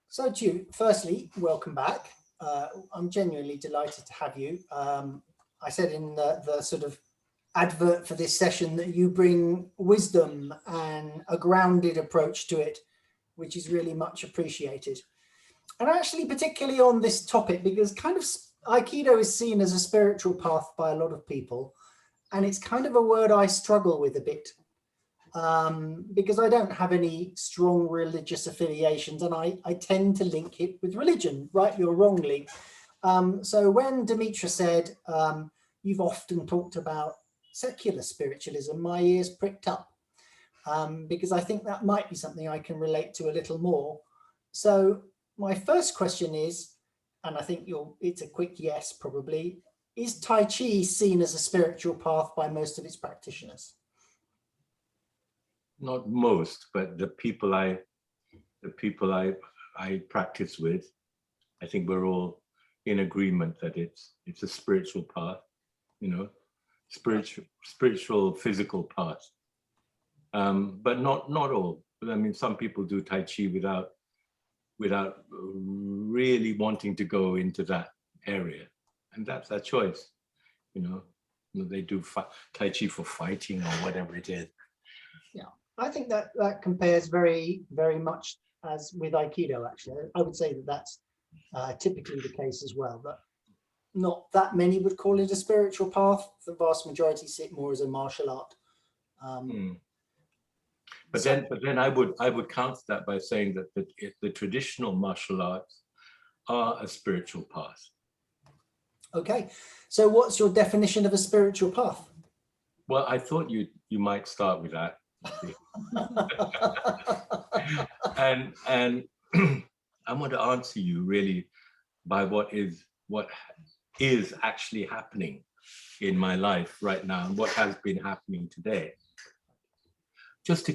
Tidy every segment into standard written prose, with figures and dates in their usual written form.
So, Tew, firstly, welcome back. I'm genuinely delighted to have you. I said in the sort of advert for this session that you bring wisdom and a grounded approach to it, which is really much appreciated. And actually, particularly on this topic, because kind of Aikido is seen as a spiritual path by a lot of people, and it's kind of a word I struggle with a bit. Because I don't have any strong religious affiliations, and I tend to link it with religion, rightly or wrongly. So when Demetra said, you've often talked about secular spiritualism, my ears pricked up, because I think that might be something I can relate to a little more. So my first question is, and I think it's a quick yes probably, is Tai Chi seen as a spiritual path by most of its practitioners? Not most, but the people I practice with, I think we're all in agreement that it's a spiritual path, spiritual physical path. But not all. I mean, some people do Tai Chi without really wanting to go into that area, and that's their choice. They do Tai Chi for fighting or whatever it is. Yeah, I think that compares very, very much as with Aikido, actually. I would say that that's typically the case as well, but not that many would call it a spiritual path. The vast majority see it more as a martial art. But then I would counter that by saying that the traditional martial arts are a spiritual path. Okay. So what's your definition of a spiritual path? Well, I thought you might start with that. and I want to answer you really by what is actually happening in my life right now and what has been happening today. Just to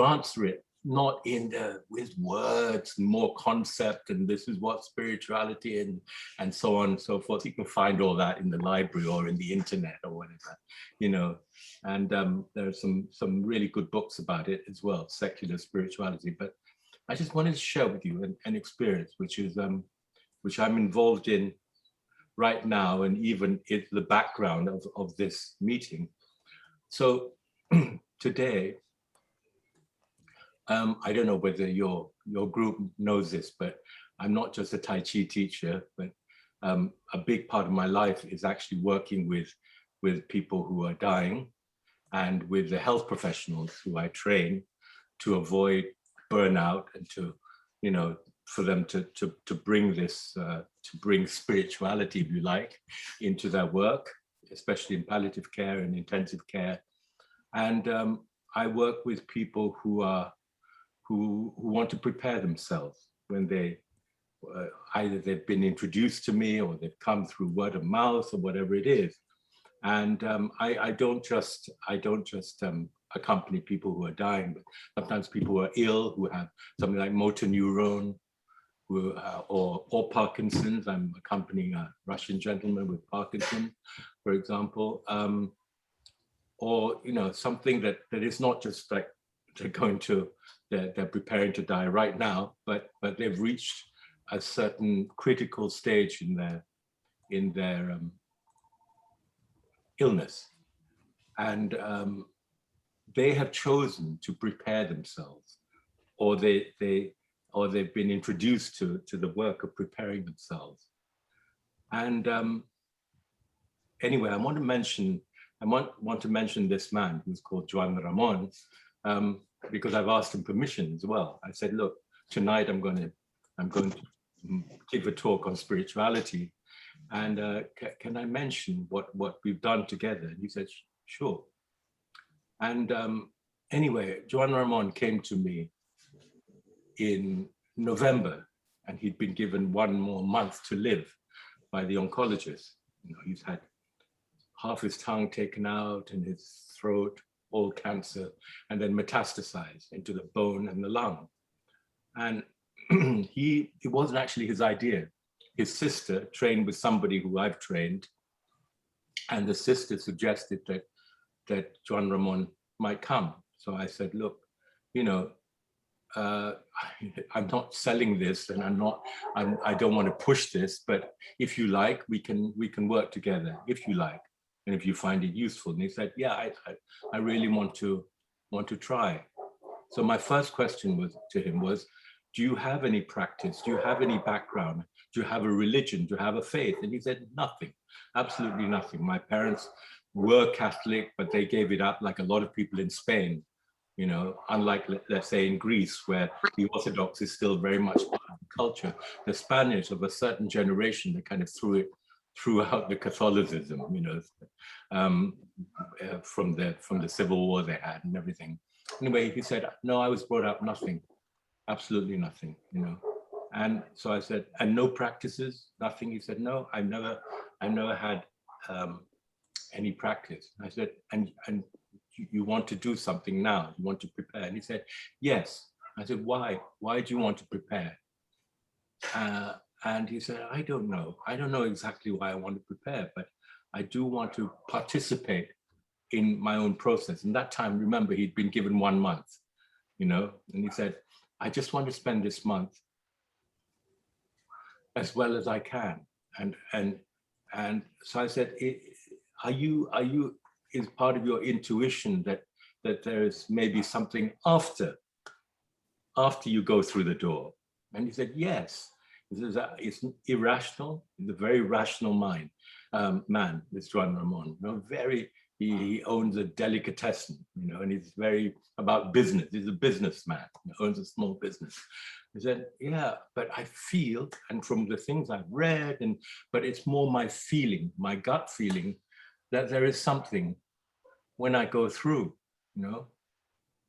answer it, not with words, more concept, and this is what spirituality and so on and so forth. You can find all that in the library or in the internet or whatever, and there are some really good books about it as well, secular spirituality. But I just wanted to share with you an experience which I'm involved in right now, and even it's the background of this meeting. So today, I don't know whether your group knows this, but I'm not just a Tai Chi teacher, but a big part of my life is actually working with people who are dying and with the health professionals who I train to avoid burnout and for them to bring this, to bring spirituality, if you like, into their work, especially in palliative care and intensive care. And I work with people who want to prepare themselves when they either they've been introduced to me or they've come through word of mouth or whatever it is. And I don't just accompany people who are dying, but sometimes people who are ill, who have something like motor neuron, or Parkinson's. I'm accompanying a Russian gentleman with Parkinson's, for example, or something that is not just like they're preparing to die right now, but they've reached a certain critical stage in their illness, and they have chosen to prepare themselves, or they've been introduced to the work of preparing themselves. And anyway, I want to mention this man who's called Juan Ramon, because I've asked him permission as well. I said, look, tonight I'm going to give a talk on spirituality, and can I mention what we've done together? And he said, sure. And anyway, Juan Ramon came to me in November, and he'd been given 1 more month to live by the oncologist. He's had half his tongue taken out and his throat, all cancer, and then metastasized into the bone and the lung. And it wasn't actually his idea. His sister trained with somebody who I've trained, and the sister suggested that Juan Ramon might come. So I said, look, I'm not selling this, and I don't want to push this, but if you like, we can work together if you like, and if you find it useful. And he said, yeah, I really want to try. So my first question to him was, do you have any practice? Do you have any background? Do you have a religion? Do you have a faith? And he said, nothing, absolutely nothing. My parents were Catholic, but they gave it up, like a lot of people in Spain. You know, unlike, let's say, in Greece, where the Orthodox is still very much part of the culture, the Spanish of a certain generation, they kind of threw out the Catholicism, you know, from the Civil War they had and everything. Anyway, he said, no, I was brought up nothing, absolutely nothing, you know. And so I said, and no practices, nothing. He said, no, I've never had any practice. I said, and you want to do something now, you want to prepare? And he said, yes. I said, why? Why do you want to prepare? And he said, I don't know exactly why I want to prepare, but I do want to participate in my own process. And that time, remember, he'd been given 1 month, you know, and he said, I just want to spend this month as well as I can. And so I said, are you is part of your intuition that there is maybe something after you go through the door? And he said, yes. He says, it's irrational, the very rational mind, man, this Juan Ramon, you know, he owns a delicatessen, you know, and he's very about business. He's a businessman, he owns a small business. He said, yeah, but I feel, and from the things I've read, but it's more my feeling, my gut feeling, that there is something when I go through, you know.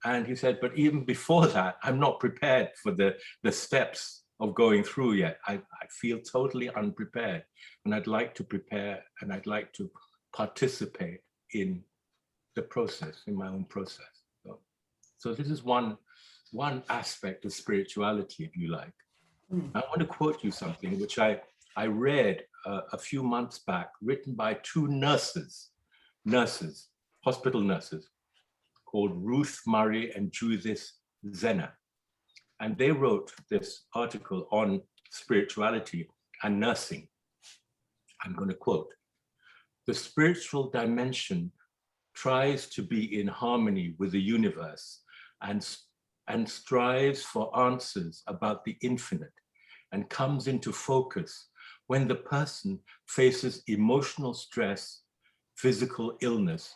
And he said, but even before that, I'm not prepared for the steps of going through yet. I feel totally unprepared, and I'd like to prepare, and I'd like to participate in the process, in my own process. So this is one aspect of spirituality, if you like. I want to quote you something which I read a few months back, written by 2 nurses, hospital nurses, called Ruth Murray and Judith Zenner. And they wrote this article on spirituality and nursing. I'm going to quote, the spiritual dimension tries to be in harmony with the universe and strives for answers about the infinite, and comes into focus when the person faces emotional stress, physical illness,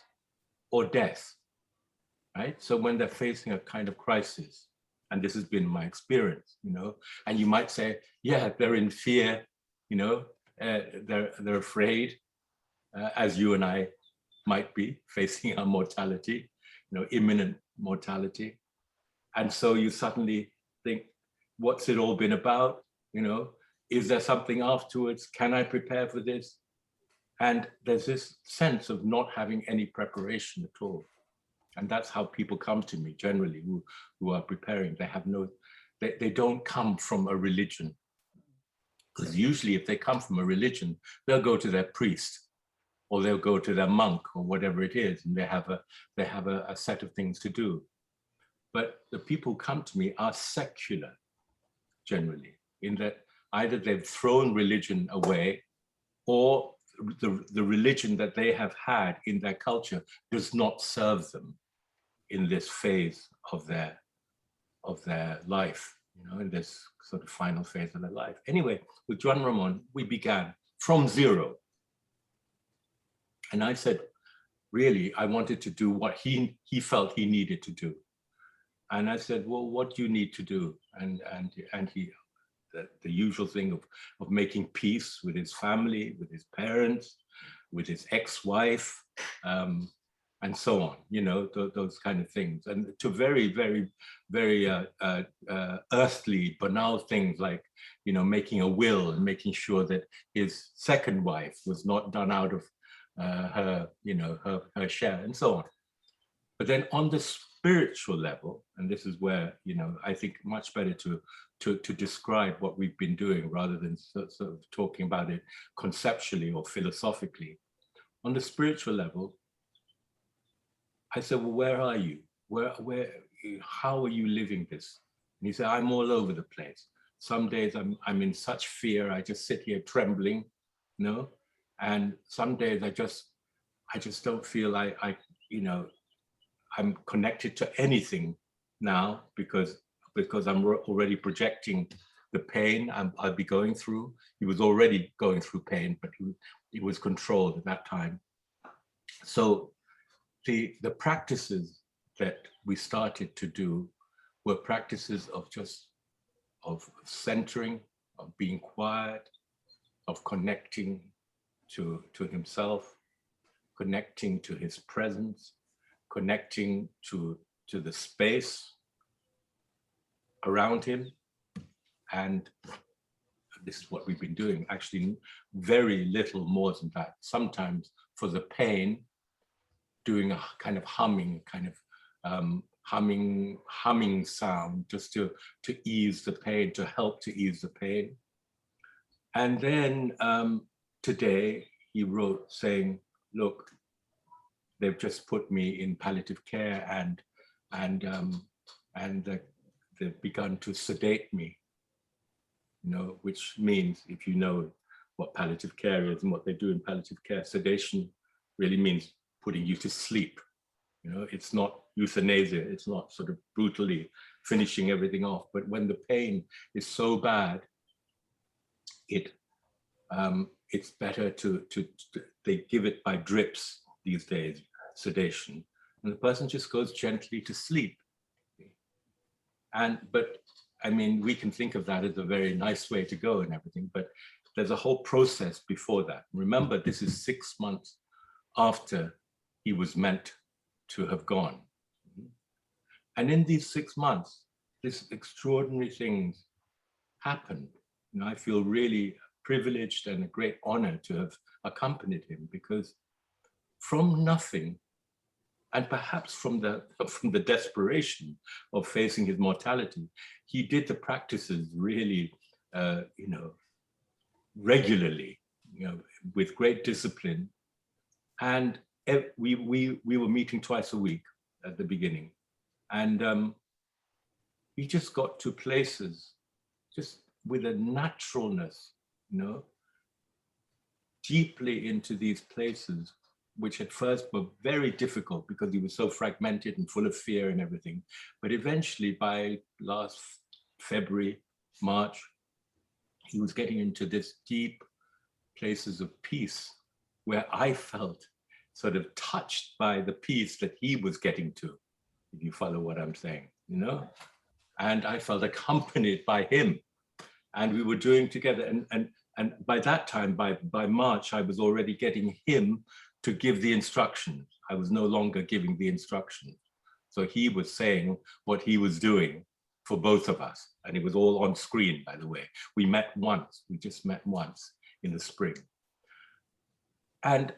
or death, right? So when they're facing a kind of crisis, and this has been my experience, you know, and you might say, yeah, they're in fear, you know, they're afraid, as you and I might be facing our mortality, you know, imminent mortality. And so you suddenly think, what's it all been about? You know, is there something afterwards? Can I prepare for this? And there's this sense of not having any preparation at all. And that's how people come to me generally, who are preparing. They have they don't come from a religion. Because usually if they come from a religion, they'll go to their priest, or they'll go to their monk, or whatever it is, and they have a set of things to do. But the people who come to me are secular, generally, in that either they've thrown religion away, or the religion that they have had in their culture does not serve them in this phase of their life, you know, in this sort of final phase of their life. Anyway, with Juan Ramon, we began from zero. And I said, really, I wanted to do what he felt he needed to do. And I said, well, what do you need to do? And he, the usual thing of making peace with his family, with his parents, with his ex-wife, and so on, you know, those kind of things. And to very, very, very earthly, banal things like, you know, making a will and making sure that his second wife was not done out of her, you know, her share, and so on. But then on the spiritual level, and this is where, you know, I think much better to describe what we've been doing rather than sort of talking about it conceptually or philosophically. On the spiritual level, I said, well, where are you? How are you living this And he said, I'm all over the place. Some days I'm in such fear, I just sit here trembling, you know, and some days I just don't feel I'm connected to anything now because I'm already projecting the pain I'll be going through. He was already going through pain, but he was controlled at that time. So the practices that we started to do were practices of centering, of being quiet, of connecting to himself, connecting to his presence, connecting to the space around him. And this is what we've been doing, actually very little more than that. Sometimes for the pain, doing a kind of humming sound just to ease the pain, to help to ease the pain. And then today he wrote saying, look, they've just put me in palliative care and they've begun to sedate me, you know, which means, if you know what palliative care is and what they do in palliative care, sedation really means putting you to sleep. You know, it's not euthanasia, it's not sort of brutally finishing everything off, but when the pain is so bad, it's better to they give it by drips these days, sedation, and the person just goes gently to sleep. But I mean, we can think of that as a very nice way to go and everything, but there's a whole process before that. Remember, this is 6 months after he was meant to have gone. And in these 6 months, this extraordinary things happened. You know, I feel really privileged and a great honor to have accompanied him, because from nothing, and perhaps from the desperation of facing his mortality, he did the practices really, you know, regularly, you know, with great discipline. And we were meeting twice a week at the beginning, and we just got to places just with a naturalness, you know, deeply into these places, which at first were very difficult because he was so fragmented and full of fear and everything. But eventually, by last February, March, he was getting into this deep places of peace where I felt sort of touched by the peace that he was getting to, if you follow what I'm saying, you know? And I felt accompanied by him, and we were doing together. And by that time, by March, I was already getting him to give the instructions. I was no longer giving the instructions. So he was saying what he was doing for both of us. And it was all on screen, by the way. We met once, we just met once in the spring. And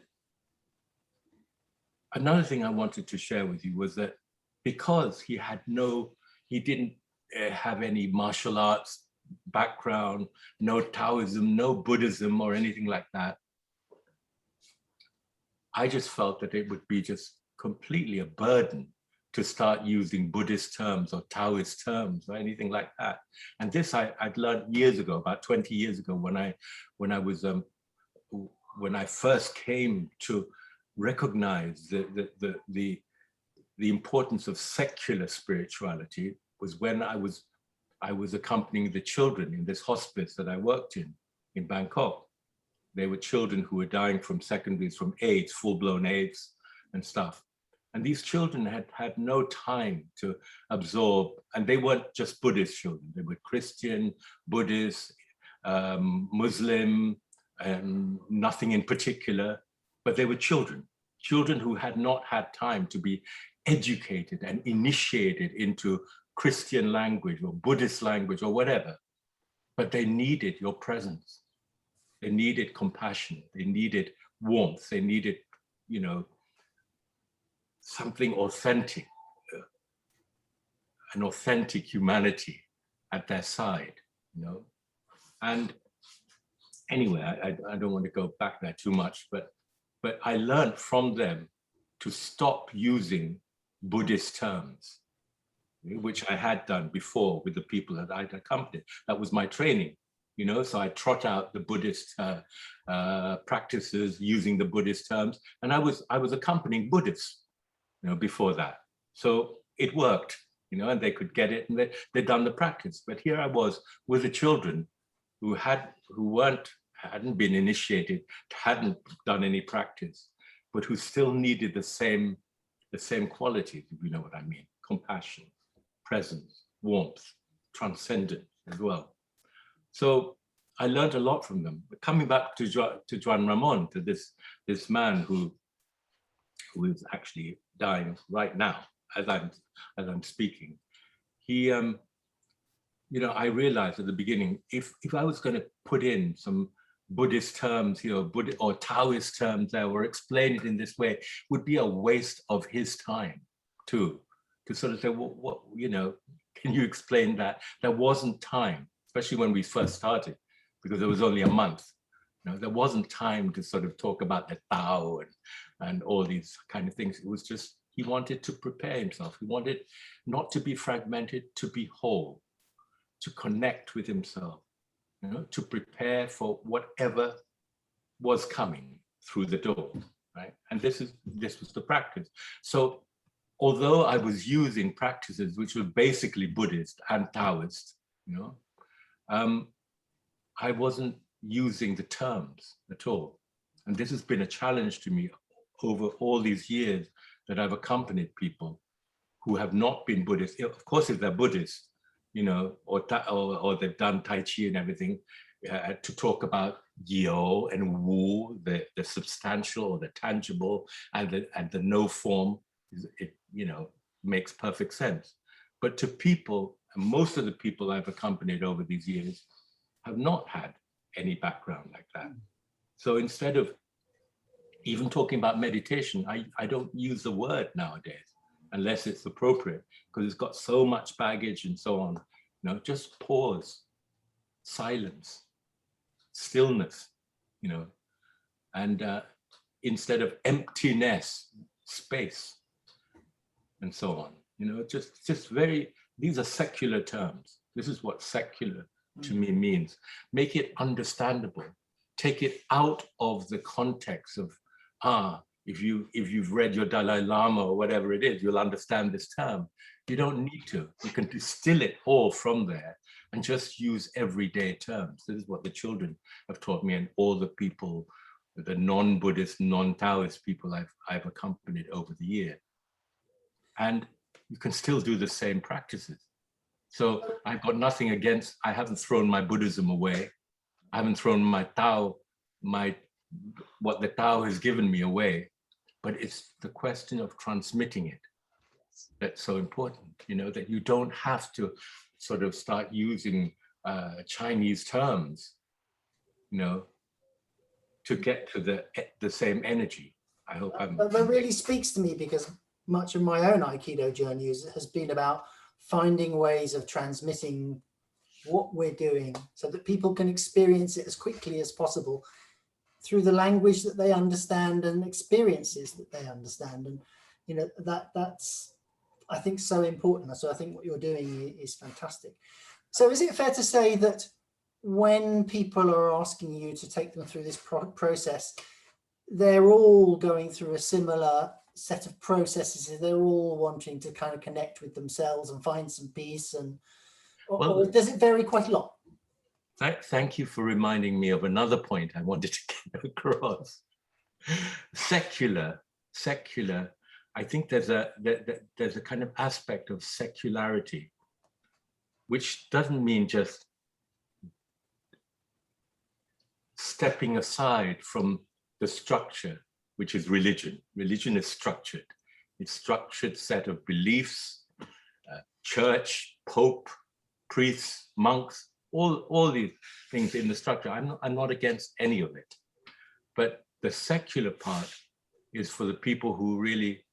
another thing I wanted to share with you was that because he didn't have any martial arts background, no Taoism, no Buddhism or anything like that, I just felt that it would be just completely a burden to start using Buddhist terms or Taoist terms or anything like that. And this I'd learned years ago, about 20 years ago, when I first came to recognize the importance of secular spirituality, was when I was accompanying the children in this hospice that I worked in Bangkok. They were children who were dying from secondaries from AIDS, full-blown AIDS and stuff. And these children had no time to absorb, and they weren't just Buddhist children. They were Christian, Buddhist, Muslim, nothing in particular, but they were children who had not had time to be educated and initiated into Christian language or Buddhist language or whatever. But they needed your presence. They needed compassion. They needed warmth. They needed, you know, something authentic, an authentic humanity at their side, you know. And anyway, I don't want to go back there too much, but I learned from them to stop using Buddhist terms, which I had done before with the people that I'd accompanied. That was my training, you know, so I trot out the Buddhist practices using the Buddhist terms, and I was accompanying Buddhists, you know, before that. So it worked, you know, and they could get it, and they'd done the practice. But here I was with the children who hadn't been initiated, hadn't done any practice, but who still needed the same qualities, if you know what I mean: compassion, presence, warmth, transcendence as well. So I learned a lot from them. But coming back to Juan Ramon, to this man who is actually dying right now as I'm speaking, he you know, I realized at the beginning, if I was going to put in some Buddhist terms here, Buddhist or Taoist terms there, or explain it in this way, would be a waste of his time too, to sort of say, well, what, you know, can you explain that? There wasn't time, especially when we first started, because there was only a month. You know, there wasn't time to sort of talk about the Tao and all these kind of things. It was just, he wanted to prepare himself. He wanted not to be fragmented, to be whole, to connect with himself, you know, to prepare for whatever was coming through the door, right? And this was the practice. So although I was using practices which were basically Buddhist and Taoist, you know, I wasn't using the terms at all. And this has been a challenge to me over all these years that I've accompanied people who have not been Buddhist. Of course, if they're Buddhist, you know, or they've done Tai Chi and everything, to talk about Yo and Wu, the substantial or the tangible, and the no form, it, you know, makes perfect sense. But to people, and most of the people I've accompanied over these years have not had any background like that. So instead of even talking about meditation, I don't use the word nowadays unless it's appropriate, because it's got so much baggage and so on. You know, just pause, silence, stillness, you know, and instead of emptiness, space, and so on. You know, just very, these are secular terms. This is what secular to me means. Make it understandable. Take it out of the context of, if you've read your Dalai Lama or whatever it is, you'll understand this term. You don't need to. You can distill it all from there and just use everyday terms. This is what the children have taught me, and all the people, the non-Buddhist, non-Taoist people I've accompanied over the year. And you can still do the same practices. So I've got nothing against, I haven't thrown my Buddhism away. I haven't thrown my Tao, what the Tao has given me away, but it's the question of transmitting it that's so important, you know, that you don't have to sort of start using Chinese terms, you know, to get to the same energy. I hope that really speaks to me, because much of my own Aikido journey has been about finding ways of transmitting what we're doing so that people can experience it as quickly as possible through the language that they understand and experiences that they understand. And, you know, that's, I think, so important. So I think what you're doing is fantastic. So is it fair to say that when people are asking you to take them through this process, they're all going through a similar set of processes? They're all wanting to kind of connect with themselves and find some peace, and or does it vary quite a lot? Thank you for reminding me of another point I wanted to get across. Secular. I think there's a kind of aspect of secularity, which doesn't mean just stepping aside from the structure, which is religion. Religion is structured. It's a structured set of beliefs, church, pope, priests, monks, all these things in the structure. I'm not against any of it. But the secular part is for the people who really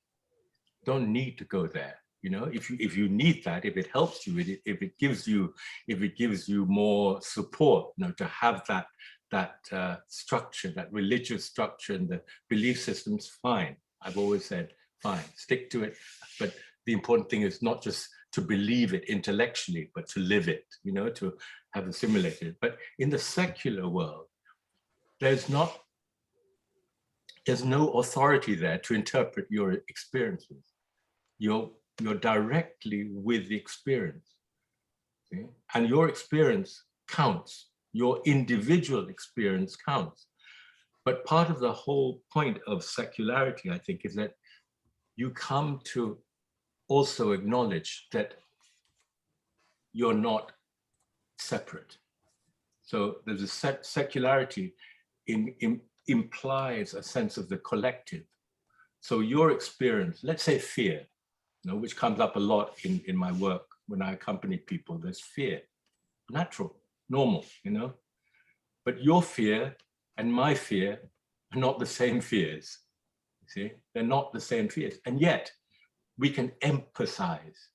don't need to go there. You know, if you need that, if it helps you, if it gives you more support, you know, to have that structure, that religious structure and the belief systems, fine. I've always said, fine, stick to it. But the important thing is not just to believe it intellectually, but to live it, you know, to have assimilated. But in the secular world, there's no authority there to interpret your experiences. You're directly with the experience. See? And your experience counts. Your individual experience counts. But part of the whole point of secularity, I think, is that you come to also acknowledge that you're not separate. So there's a secularity implies a sense of the collective. So your experience, let's say fear, you know, which comes up a lot in my work when I accompany people, there's fear, natural, normal, you know, but your fear and my fear are not the same fears, you see, they're not the same fears, and yet we can empathize,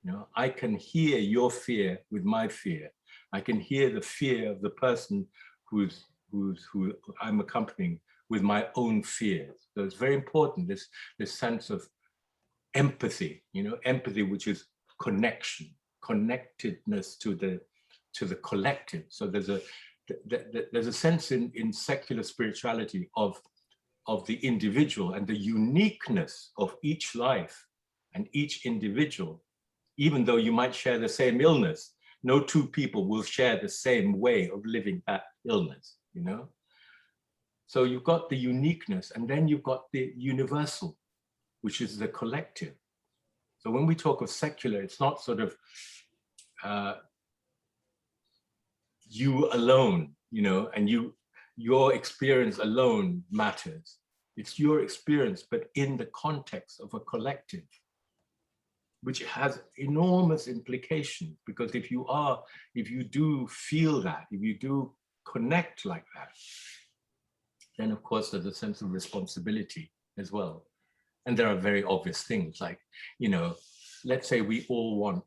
you know, I can hear your fear with my fear, I can hear the fear of the person who I'm accompanying with my own fears. So it's very important, this sense of empathy, you know, empathy, which is connection, connectedness to the collective. So there's a sense in secular spirituality of the individual and the uniqueness of each life and each individual. Even though you might share the same illness, no two people will share the same way of living that illness, you know? So you've got the uniqueness, and then you've got the universal, which is the collective. So when we talk of secular, it's not sort of you alone, you know, and your experience alone matters. It's your experience, but in the context of a collective, which has enormous implications, because if you do feel that, if you do connect like that, then of course there's a sense of responsibility as well. And there are very obvious things like, you know, let's say we all want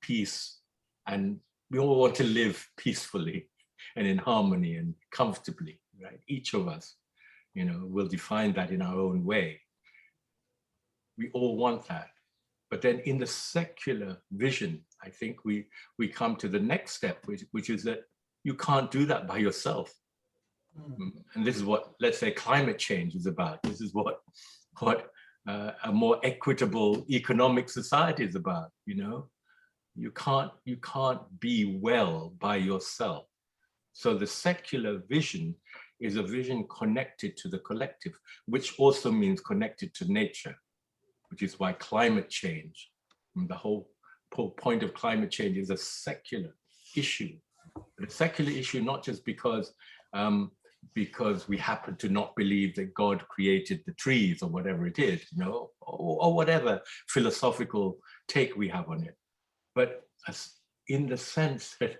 peace, and we all want to live peacefully and in harmony and comfortably, right? Each of us, you know, will define that in our own way. We all want that. But then in the secular vision, I think we come to the next step, which is that you can't do that by yourself. And this is what, let's say, climate change is about. This is what a more equitable economic society is about, you know? You can't be well by yourself. So the secular vision is a vision connected to the collective, which also means connected to nature, which is why climate change, and the whole point of climate change, is a secular issue. But a secular issue not just because we happen to not believe that God created the trees or whatever it is, you know, or whatever philosophical take we have on it, but in the sense that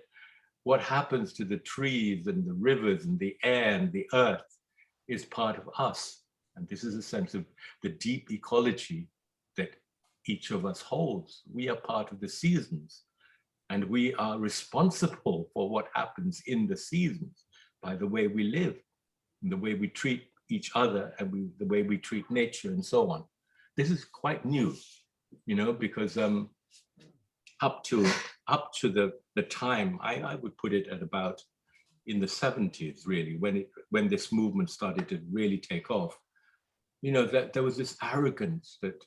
what happens to the trees and the rivers and the air and the earth is part of us. And this is a sense of the deep ecology that each of us holds. We are part of the seasons, and we are responsible for what happens in the seasons by the way we live, and the way we treat each other, and the way we treat nature, and so on. This is quite new, you know, because up to the time, I would put it at about in the 70s, really, when this movement started to really take off, you know, that there was this arrogance that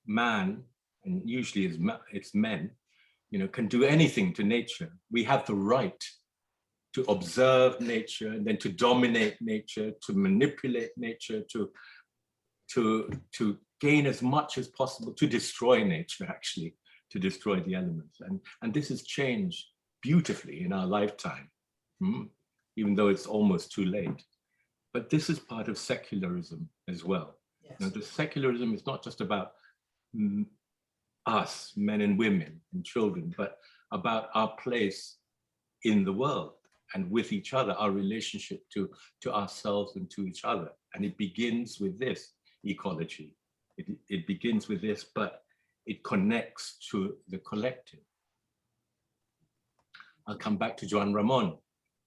man, and usually it's men, you know, can do anything to nature. We have the right to observe nature, and then to dominate nature, to manipulate nature, to gain as much as possible, to destroy nature, actually, to destroy the elements. And this has changed beautifully in our lifetime, even though it's almost too late. But this is part of secularism as well. Yes. Now, the secularism is not just about us, men and women and children, but about our place in the world and with each other, our relationship to ourselves and to each other. And it begins with this ecology. It begins with this, but it connects to the collective. I'll come back to Juan Ramon,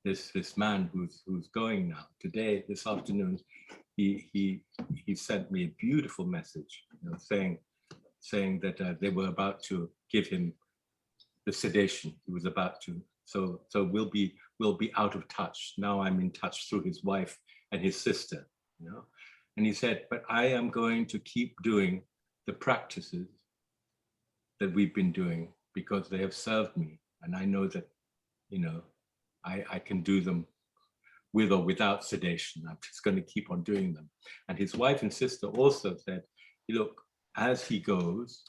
this man who's going now. Today, this afternoon, he sent me a beautiful message, you know, saying saying that they were about to give him the sedation. He was about to. So we'll be out of touch. Now I'm in touch through his wife and his sister, you know. And he said, but I am going to keep doing the practices that we've been doing because they have served me. And I know that, you know, I can do them with or without sedation. I'm just going to keep on doing them. And his wife and sister also said, look, as he goes,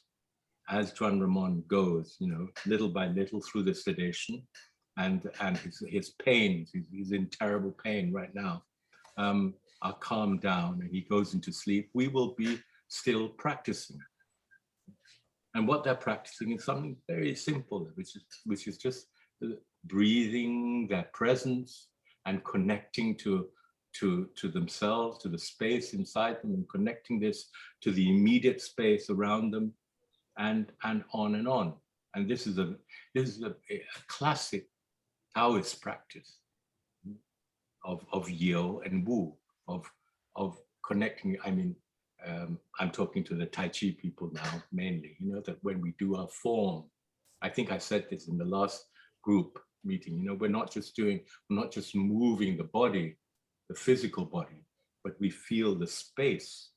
as Juan Ramon goes, you know, little by little through the sedation and his pain, he's in terrible pain right now, are calmed down and he goes into sleep, we will be still practicing. And what they're practicing is something very simple, which is just breathing, their presence, and connecting to themselves, to the space inside them, and connecting this to the immediate space around them, and on and on. And this is a classic Taoist practice of Yo and Wu, of connecting. I mean, I'm talking to the Tai Chi people now mainly, you know, that when we do our form, I think I said this in the last group meeting, you know, we're not just moving the body, the physical body, but we feel the space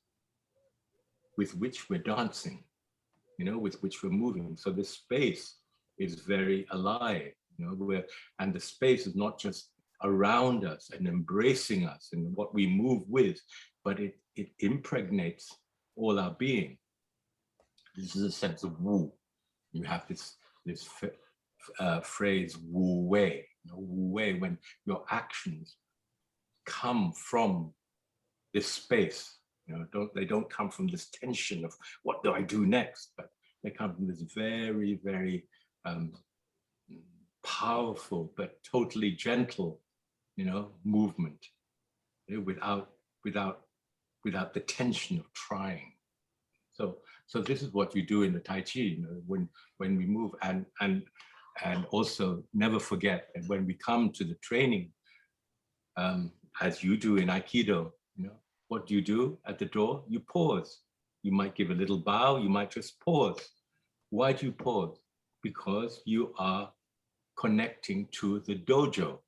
with which we're dancing, you know, with which we're moving. So this space is very alive, you know, and the space is not just around us and embracing us and what we move with, but it impregnates all our being. This is a sense of Wu. You have this phrase Wu Wei, you know, Wu Wei, when your actions come from this space, you know, they don't come from this tension of what do I do next, but they come from this very, very powerful but totally gentle, you know, movement, you know, without the tension of trying. So this is what you do in the Tai Chi, you know, when we move, and also never forget that when we come to the training, as you do in Aikido, you know, what do you do at the door? You pause. You might give a little bow, you might just pause. Why do you pause? Because you are connecting to the dojo.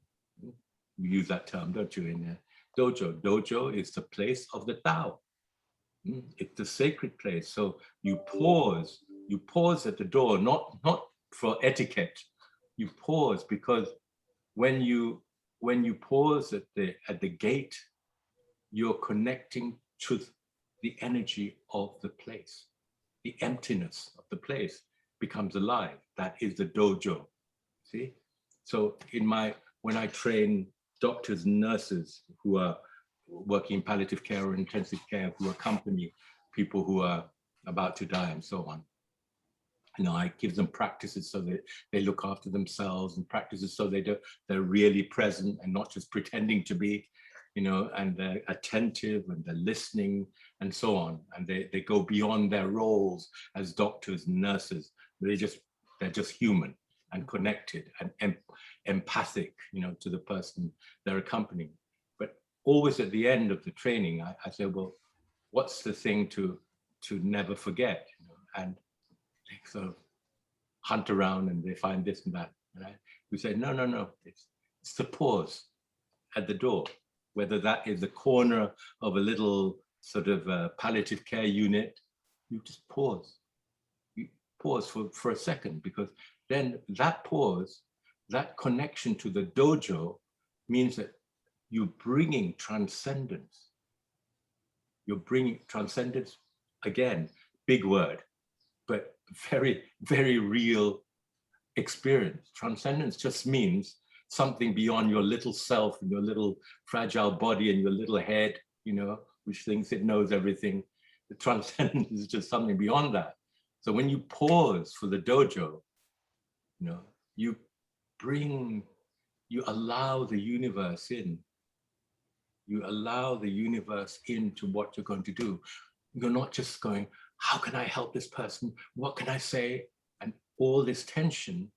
You use that term, don't you, in there? Dojo. Dojo is the place of the Tao. It's the sacred place. So you pause at the door, not for etiquette. You pause because when you pause at the gate, you're connecting to the energy of the place. The emptiness of the place becomes alive. That is the dojo. See? So when I train doctors and nurses who are working in palliative care or intensive care, who accompany people who are about to die and so on, you know, I give them practices so that they look after themselves, and practices so they're really present and not just pretending to be, you know, and they're attentive and they're listening and so on. And they go beyond their roles as doctors and nurses. They're just human and connected and empathic, you know, to the person they're accompanying. But always at the end of the training, I say, well, what's the thing to never forget? You know? And they sort of hunt around and they find this and that. And we say, no, it's the pause at the door, whether that is the corner of a little sort of palliative care unit. You just pause. You pause for a second, because then that pause, that connection to the dojo means that you're bringing transcendence. You're bringing transcendence, again, big word, but very, very real experience. Transcendence just means something beyond your little self and your little fragile body and your little head, you know, which thinks it knows everything. The transcendence is just something beyond that. So when you pause for the dojo, you know, you allow the universe in. You allow the universe into what you're going to do. You're not just going, how can I help this person? What can I say? And all this tension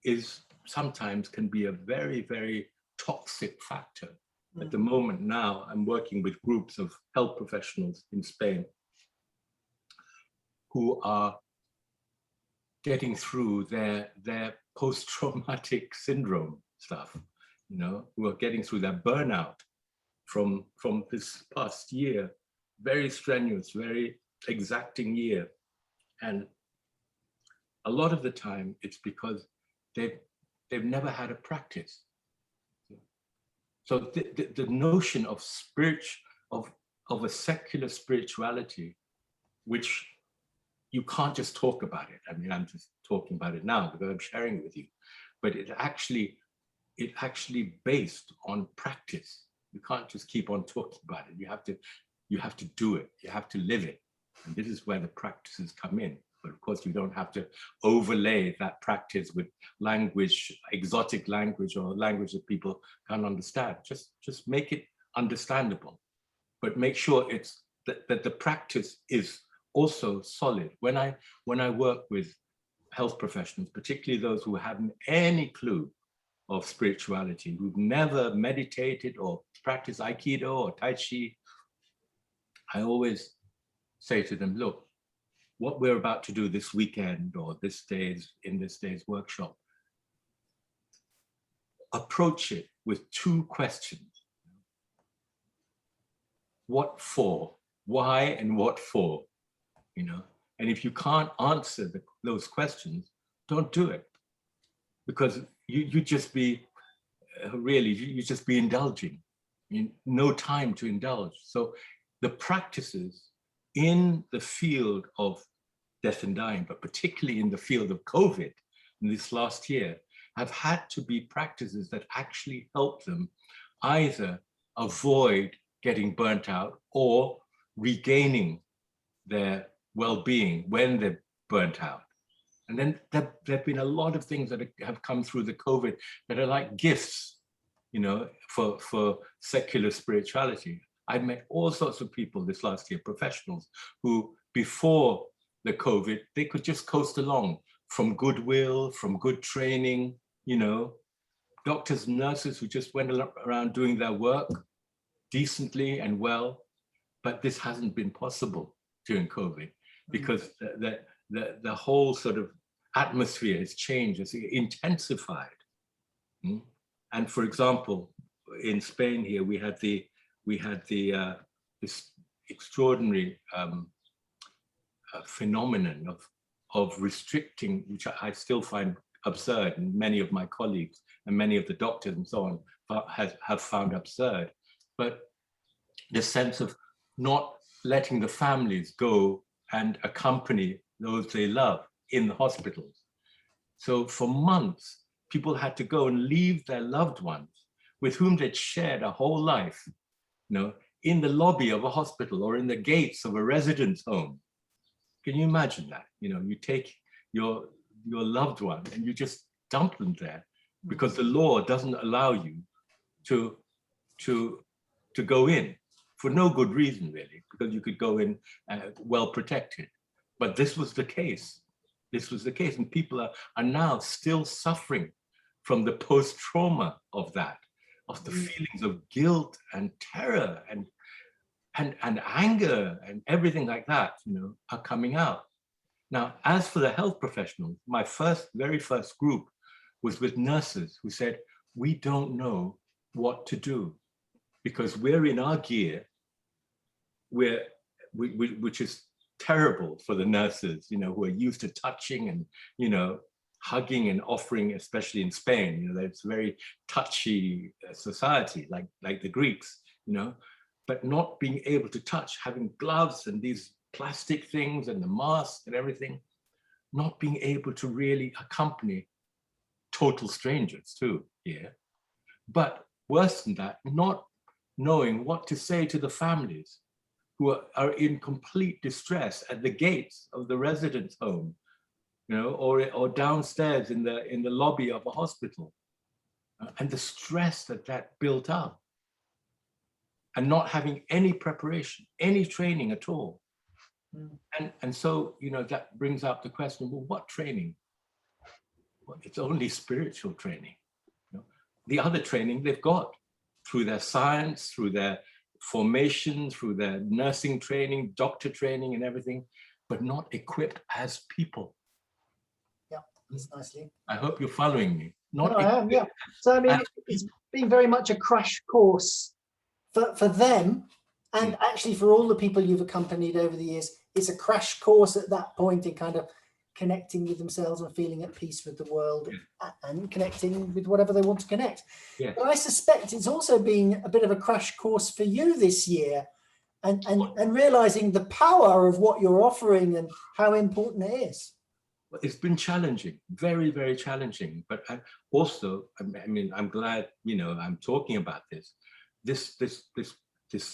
is sometimes can be a very, very toxic factor. At the moment now, I'm working with groups of health professionals in Spain. who are getting through their post-traumatic syndrome stuff, you know, who are getting through their burnout from this past year, very strenuous, very exacting year. And a lot of the time it's because they've never had a practice. So the notion of of a secular spirituality, which you can't just talk about it. I mean, I'm just talking about it now because I'm sharing it with you, but it actually based on practice. You can't just keep on talking about it. You have to do it. You have to live it. And this is where the practices come in. But of course, you don't have to overlay that practice with language, exotic language, or language that people can't understand. Just make it understandable, but make sure it's that the practice is also solid. When I work with health professionals, particularly those who haven't any clue of spirituality, who've never meditated or practiced aikido or tai chi, I always say to them, look, what we're about to do this weekend or in this day's workshop, approach it with two questions. What for? Why and what for? You know, and if you can't answer those questions, don't do it, because you just be you just be indulging. No time to indulge. So the practices in the field of death and dying, but particularly in the field of COVID in this last year, have had to be practices that actually help them either avoid getting burnt out or regaining their well-being when they're burnt out. And then there have been a lot of things that have come through the COVID that are like gifts, you know, for secular spirituality. I met all sorts of people this last year, professionals, who before the COVID, they could just coast along from goodwill, from good training, you know, doctors and nurses who just went around doing their work decently and well. But this hasn't been possible during COVID because the whole sort of atmosphere has changed, it's intensified. And for example, in Spain here, we had this extraordinary phenomenon of restricting, which I still find absurd, and many of my colleagues and many of the doctors and so on have found absurd. But the sense of not letting the families go and accompany those they love in the hospitals. So for months, people had to go and leave their loved ones with whom they'd shared a whole life, you know, in the lobby of a hospital or in the gates of a residence home. Can you imagine that? You know, you take your loved one and you just dump them there because the law doesn't allow you to go in for no good reason, really, because you could go in well protected. But this was the case. This was the case, and people are now still suffering from the post-trauma of that, of the feelings of guilt and terror and anger and everything like that, you know, are coming out. Now, as for the health professionals, my very first group was with nurses who said, we don't know what to do because we're in our gear, which is terrible for the nurses, you know, who are used to touching and, you know, hugging and offering, especially in Spain, you know, it's a very touchy society, like the Greeks, you know, but not being able to touch, having gloves and these plastic things and the mask and everything, not being able to really accompany total strangers too here. But worse than that, not knowing what to say to the families who are in complete distress at the gates of the residence home, you know, or downstairs in the lobby of a hospital, and the stress that built up, and not having any preparation, any training at all. And so, you know, that brings up the question, well, what training? Well, it's only spiritual training. You know? The other training they've got through their science, through their formation, through their nursing training, doctor training and everything. but not equipped as people. Yeah, that's nicely. I hope you're following me. No, I am, yeah. So I mean, it's been very much a crash course for them, and actually for all the people you've accompanied over the years. It's a crash course at that point in kind of connecting with themselves and feeling at peace with the world, and connecting with whatever they want to connect. Yeah. But I suspect it's also been a bit of a crash course for you this year, and realizing the power of what you're offering and how important it is. It's been challenging, very, very challenging. But also, I mean, I'm glad, I'm talking about this. This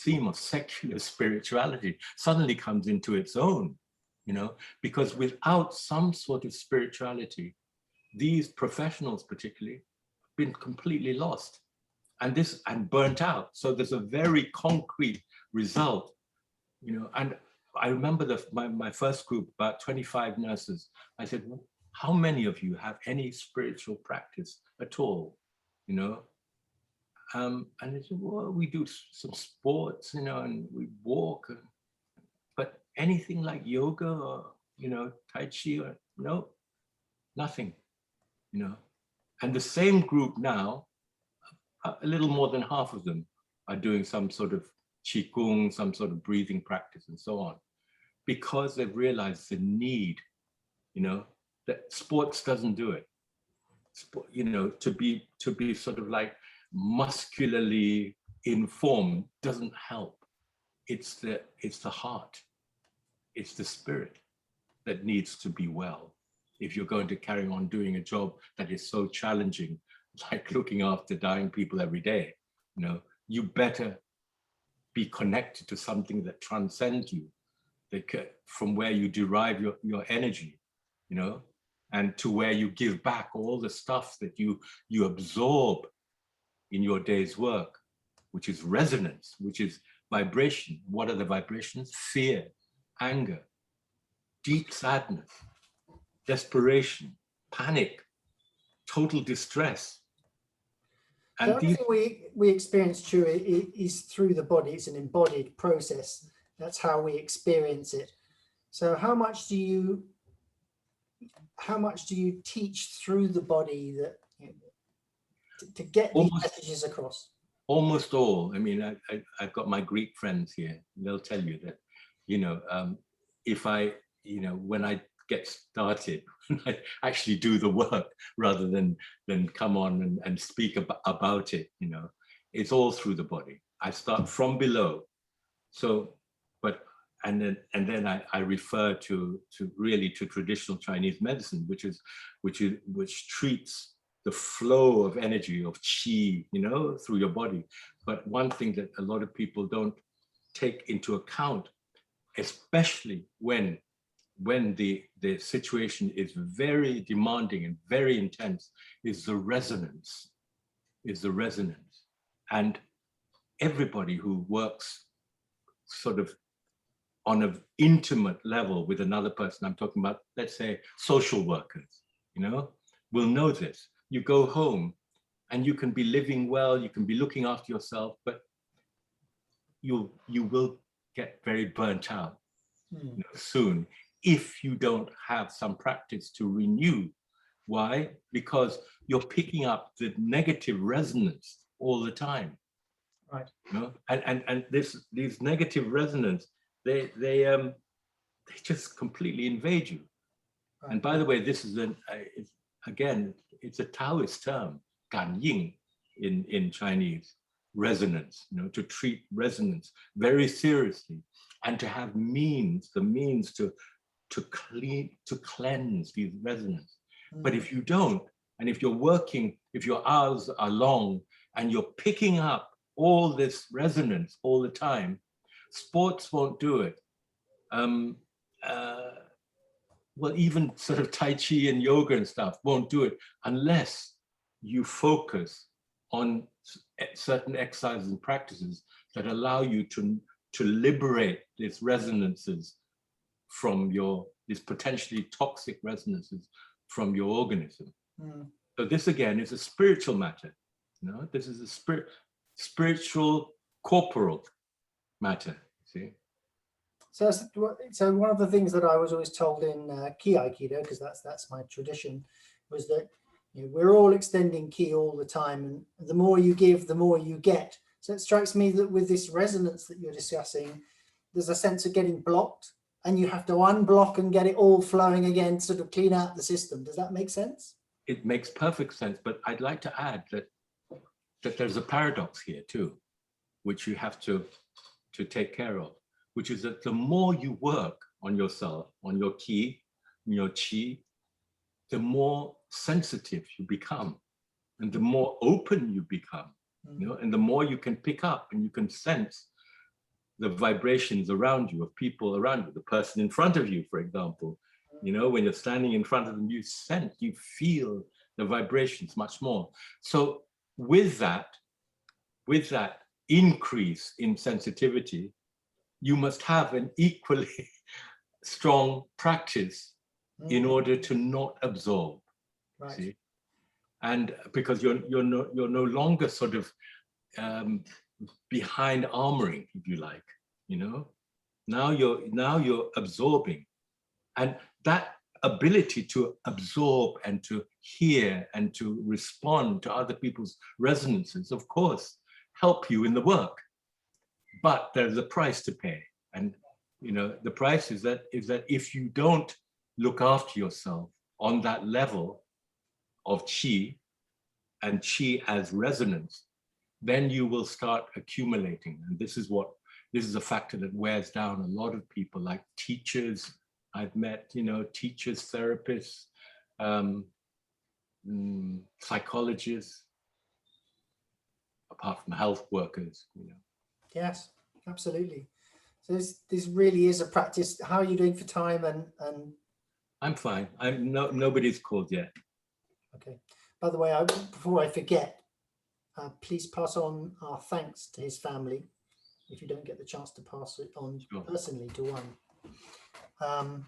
theme of secular spirituality suddenly comes into its own, because without some sort of spirituality, these professionals particularly have been completely lost and burnt out. So there's a very concrete result, and I remember my first group, about 25 nurses. I said, how many of you have any spiritual practice at all? And they said, well, we do some sports, and we walk, but anything like yoga or, Tai Chi, or no, nothing, And the same group now, a little more than half of them are doing some sort of Qigong, some sort of breathing practice and so on, because they've realized the need, that sports doesn't do it. To be sort of like muscularly informed doesn't help. It's the heart, it's the spirit that needs to be well. If you're going to carry on doing a job that is so challenging, like looking after dying people every day, you better be connected to something that transcends you, from where you derive your energy, and to where you give back all the stuff that you absorb in your day's work, which is resonance, which is vibration. What are the vibrations? Fear, anger, deep sadness, desperation, panic, total distress. And so everything we experience, Tew, is through the body. It's an embodied process. That's how we experience it. So how much do you teach through the body that to get these messages across? Almost all. I mean, I've got my Greek friends here. They'll tell you that, if I, when I get started, I actually do the work rather than come on and speak about it. It's all through the body. I start from below. So, and then I refer to traditional Chinese medicine, which treats the flow of energy, of qi, through your body. But one thing that a lot of people don't take into account, especially when the situation is very demanding and very intense, is the resonance. And everybody who works sort of on an intimate level with another person, I'm talking about, let's say, social workers, will know this. You go home and you can be living well, you can be looking after yourself, but you will get very burnt out soon if you don't have some practice to renew. Why? Because you're picking up the negative resonance all the time. Right. And these negative resonance, they just completely invade you. Right. And by the way, this is it's a Taoist term, gan ying in Chinese, resonance, to treat resonance very seriously, and to have the means to cleanse these resonance. But if you don't, and if your hours are long and you're picking up all this resonance all the time, sports won't do it. Well, even sort of Tai Chi and yoga and stuff won't do it unless you focus on certain exercises and practices that allow you to liberate these resonances from these potentially toxic resonances from your organism. So this again is a spiritual matter. This is a spiritual corporal matter. See. So one of the things that I was always told in ki aikido, because that's my tradition, was that we're all extending ki all the time, and the more you give, the more you get. So it strikes me that with this resonance that you're discussing, there's a sense of getting blocked, and you have to unblock and get it all flowing again, sort of clean out the system. Does that make sense? It makes perfect sense, but I'd like to add that there's a paradox here too, which you have to take care of, which is that the more you work on yourself, on your ki, your chi, the more sensitive you become, and the more open you become, and the more you can pick up and you can sense the vibrations around you, of people around you, the person in front of you, for example. When you're standing in front of them, you sense, you feel the vibrations much more. So with that increase in sensitivity, you must have an equally strong practice in order to not absorb. Right. See? And because you're no longer sort of behind armoring, if you like, now you're absorbing, and that ability to absorb and to hear and to respond to other people's resonances, of course, help you in the work. But there's a price to pay, and the price is that if you don't look after yourself on that level of chi, and chi as resonance, then you will start accumulating. And this is a factor that wears down a lot of people, like teachers. I've met, teachers, therapists, psychologists, apart from health workers. Yes, absolutely. So this really is a practice. How are you doing for time? And I'm fine. Nobody's called yet. Okay. By the way, before I forget, please pass on our thanks to his family if you don't get the chance to pass it on personally to one,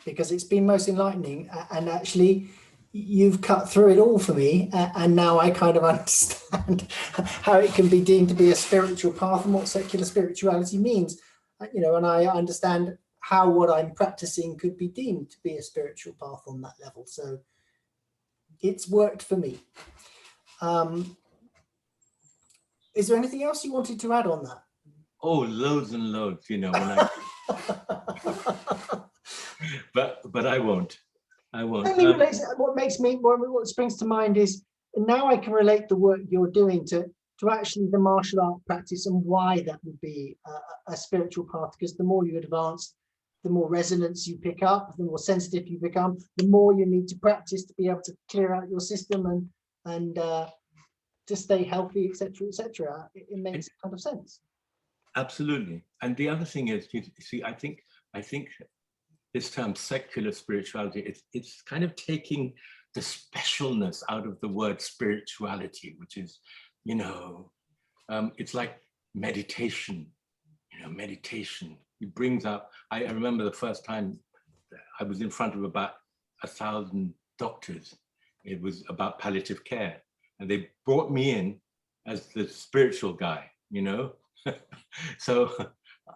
because it's been most enlightening, and actually you've cut through it all for me, and now I kind of understand how it can be deemed to be a spiritual path and what secular spirituality means, and I understand how what I'm practicing could be deemed to be a spiritual path on that level. So it's worked for me. Is there anything else you wanted to add on that? Oh, loads and loads, when I but I won't. What springs to mind is now I can relate the work you're doing to actually the martial art practice, and why that would be a spiritual path, because the more you advance, the more resonance you pick up, the more sensitive you become, the more you need to practice to be able to clear out your system and to stay healthy, etc., etc. It makes kind of sense. Absolutely. And the other thing is, you see, I think this term secular spirituality, it's kind of taking the specialness out of the word spirituality, which is, it's like meditation. Meditation. It brings up. I remember the first time I was in front of about 1,000 doctors. It was about palliative care, and they brought me in as the spiritual guy. So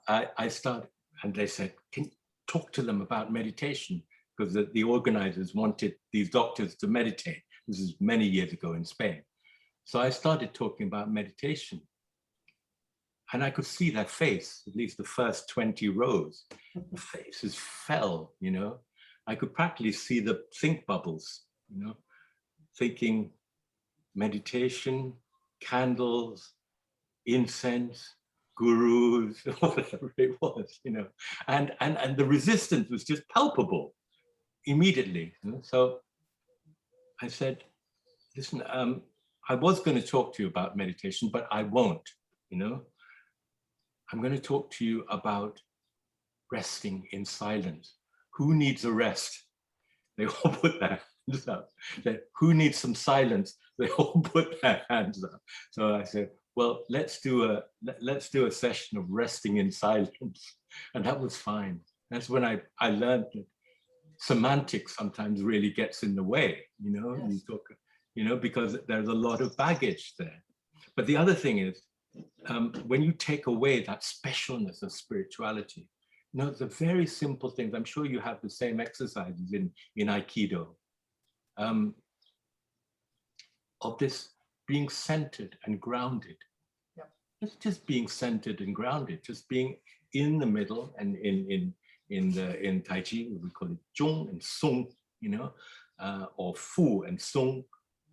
I started, and they said, "Can you talk to them about meditation?" Because the organizers wanted these doctors to meditate. This is many years ago in Spain. So I started talking about meditation. And I could see their face, at least the first 20 rows. The faces fell, I could practically see the think bubbles, thinking meditation, candles, incense, gurus, whatever it was, and the resistance was just palpable immediately. So I said, listen, I was going to talk to you about meditation, but I won't, I'm going to talk to you about resting in silence. Who needs a rest? They all put their hands up. Who needs some silence? They all put their hands up. So I said, well, let's do a session of resting in silence. And that was fine. That's when I learned that semantics sometimes really gets in the way, Yes. You talk, because there's a lot of baggage there. But the other thing is, when you take away that specialness of spirituality, You know, the very simple things. I'm sure you have the same exercises in aikido, of this being centered and grounded. Yeah. It's just being centered and grounded, just being in the middle. And in Tai Chi, we call it Zhong and Song, you know, or Fu and Song.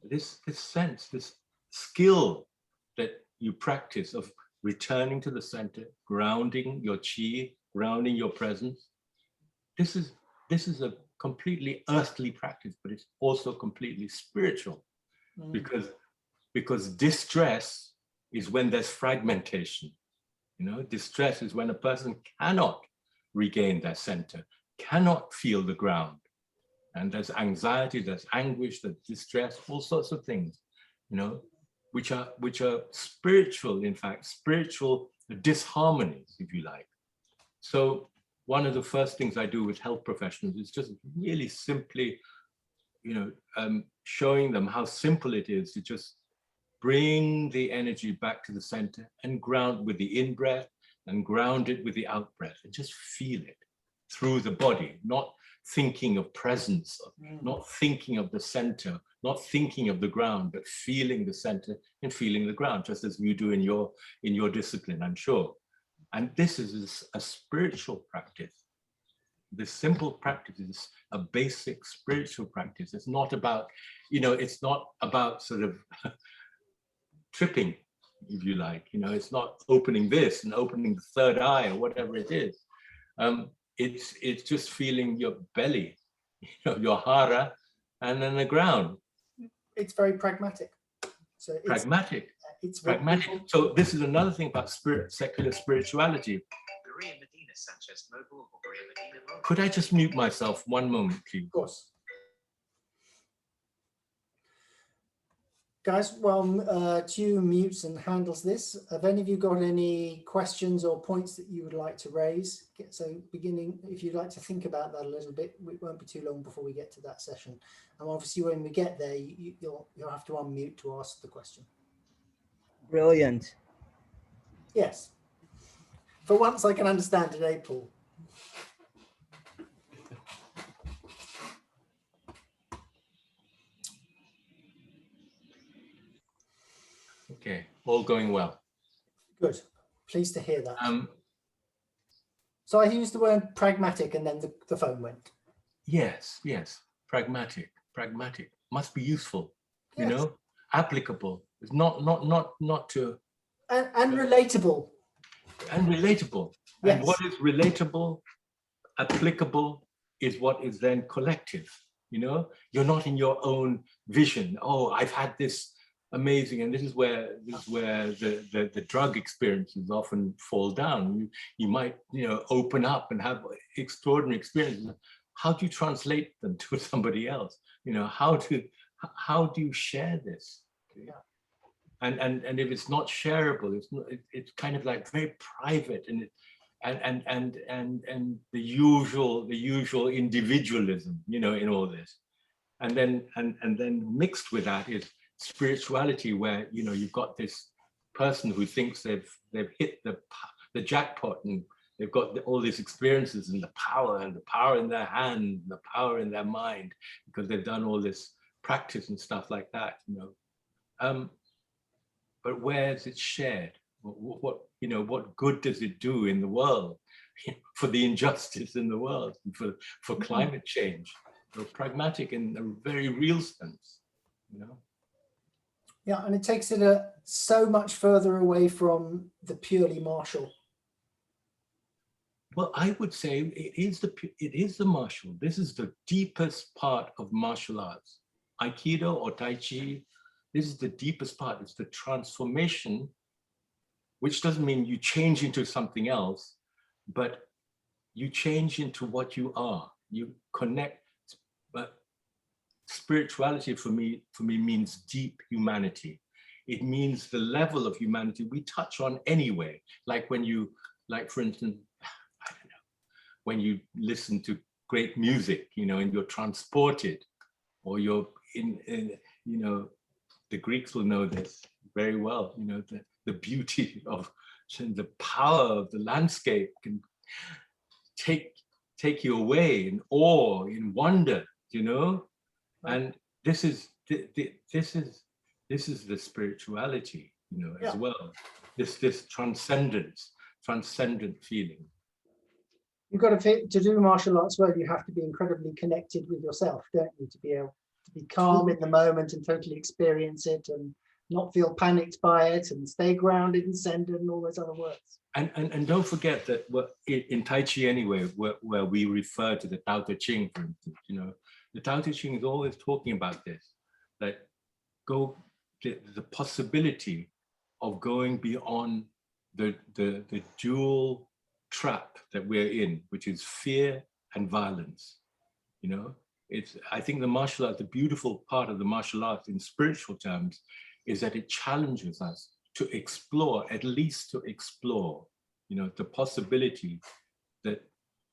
This sense, this skill that you practice of returning to the center, grounding your chi, grounding your presence. This is a completely earthly practice, but it's also completely spiritual, because distress is when there's fragmentation. You know, distress is when a person cannot regain their center, cannot feel the ground. And there's anxiety, there's anguish, there's distress, all sorts of things, you know, which are spiritual, in fact, spiritual disharmonies, if you like. So one of the first things I do with health professionals is just really simply, you know, showing them how simple it is to just bring the energy back to the center and ground with the in-breath and ground it with the out-breath, and just feel it through the body, not thinking of presence, not thinking of the center, not thinking of the ground, but feeling the center and feeling the ground, just as you do in your discipline, I'm sure. And this is a spiritual practice. This simple practice is a basic spiritual practice. It's not about, you know, it's not about sort of tripping, if you like, you know, it's not opening this and opening the third eye or whatever it is. It's just feeling your belly, you know, your hara, and then the ground. It's very pragmatic. So it's pragmatic. It's pragmatic. So this is another thing about secular spirituality. Could I just mute myself one moment, please? Of course. Guys, while Tew mutes and handles this, have any of you got any questions or points that you would like to raise? So beginning, if you'd like to think about that a little bit, it won't be too long before we get to that session. And obviously when we get there, you'll have to unmute to ask the question. Brilliant. Yes. For once I can understand today, Paul. Okay, all going well. Good. Pleased to hear that. So I used the word pragmatic and then the phone went. Yes, pragmatic. Must be useful, yes. You know, applicable. It's not to... And relatable. And relatable. Yes. And what is relatable, applicable, is what is then collective, you know? You're not in your own vision. Oh, I've had this amazing, and this is where the drug experiences often fall down. You might, you know, open up and have extraordinary experiences. How do you translate them to somebody else? You know, how do you share this? Yeah. And if it's not shareable, it's kind of like very private, and the usual individualism, you know, in all this, and then mixed with that is spirituality, where, you know, you've got this person who thinks they've hit the jackpot, and they've got all these experiences and the power in their hand, the power in their mind, because they've done all this practice and stuff like that, you know. But where is it shared? What you know, what good does it do in the world for the injustice in the world, for climate change? So pragmatic in a very real sense, you know. Yeah, and it takes it so much further away from the purely martial. Well, I would say it is the martial. This is the deepest part of martial arts. Aikido or Tai Chi, this is the deepest part. It's the transformation, which doesn't mean you change into something else, but you change into what you are. You connect. But spirituality for me means deep humanity. It means the level of humanity we touch on anyway. Like for instance, I don't know, when you listen to great music, you know, and you're transported, or you're in you know, the Greeks will know this very well, you know, the beauty of the power of the landscape can take you away in awe, in wonder, you know. And this is the spirituality, you know, as well. This transcendent feeling. You've got to do martial arts well. You have to be incredibly connected with yourself, don't you, to be able to be calm in the moment and totally experience it and not feel panicked by it and stay grounded and centered and all those other words. And don't forget that in Tai Chi anyway, where we refer to the Tao Te Ching, for instance, you know, the Tao Te Ching is always talking about this, that the possibility of going beyond the dual trap that we're in, which is fear and violence. You know, I think the martial arts, the beautiful part of the martial arts in spiritual terms, is that it challenges us to explore, at least to explore, you know, the possibility that